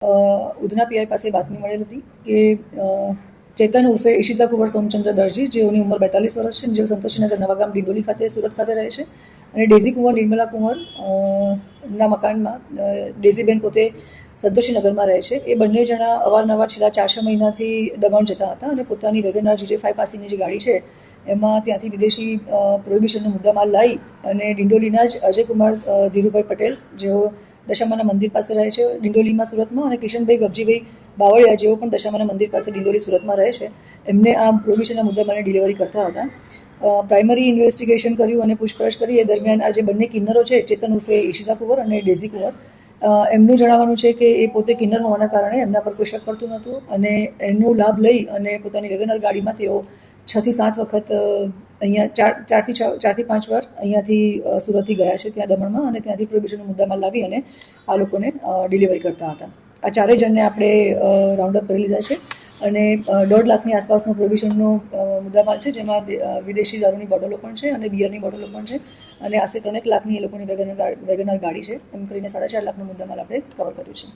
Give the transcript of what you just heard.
Udhna PI પાસે બાતમી મળેલ હતી કે ચેતન ઉર્ફે ઈશિતા કુંવર સોમચંદ્ર દરજી, જેઓની ઉંમર 42 વર્ષ છે, જેઓ સંતોષીનગર નવાગામ ડિંડોલી ખાતે સુરત ખાતે રહે છે, અને ડેઝી કુંવર નિર્મલા કુંવર ના મકાનમાં ડેઝીબેન પોતે સંતોષીનગરમાં રહે છે. એ બંને જણા અવારનવાર છેલ્લા 4-6 મહિનાથી દમણ જતા હતા અને પોતાની વેગેનાર GJ5 પાસીની જે ગાડી છે એમાં ત્યાંથી વિદેશી પ્રોહિબિશનનો મુદ્દામાલ લાવી અને ડિંડોલીના જ અજયકુમાર ધીરુભાઈ પટેલ, જેઓ દશામાના મંદિર પાસે રહે છે ડિંડોલીમાં સુરતમાં, અને કિશનભાઈ ગબજીભાઈ બાવળિયા, જેઓ પણ દશામાના મંદિર પાસે ડિંડોલી સુરતમાં રહે છે, એમને આ પ્રોહિબિશનના મુદ્દામાલની ડિલિવરી કરતા હતા. પ્રાઇમરી ઇન્વેસ્ટિગેશન કર્યું અને પૂછપરછ કરી. એ દરમિયાન આ જે બંને કિન્નરો છે, ચેતન ઉર્ફે ઈશિતા કુંવર અને ડેઝી કુંવર, એમનું જણાવવાનું છે કે એ પોતે કિન્નર હોવાના કારણે એમના પર કોઈ શક કરતું નહોતું અને એનો લાભ લઈ અને પોતાની વેગેનાર ગાડીમાં તેઓ 6 થી 7 વખત અહીંયા 4 થી 5 વાર અહીંયાથી સુરતથી ગયા છે ત્યાં દમણમાં, અને ત્યાંથી પ્રોહિબિશનનો મુદ્દામાલ લાવી અને આ લોકોને ડિલિવરી કરતા હતા. આ ચારેય જણને આપણે રાઉન્ડ અપ કરી લીધા છે અને 1.5 લાખની આસપાસનો પ્રોહિબિશનનો મુદ્દામાલ છે, જેમાં વિદેશી દારૂની બોટલો પણ છે અને બિયરની બોટલો પણ છે, અને આશરે 3 લાખની એ લોકોની વેગેનાર ગાડી છે. એમ કરીને 4.5 લાખનો મુદ્દામાલ આપણે કવર કર્યું છે.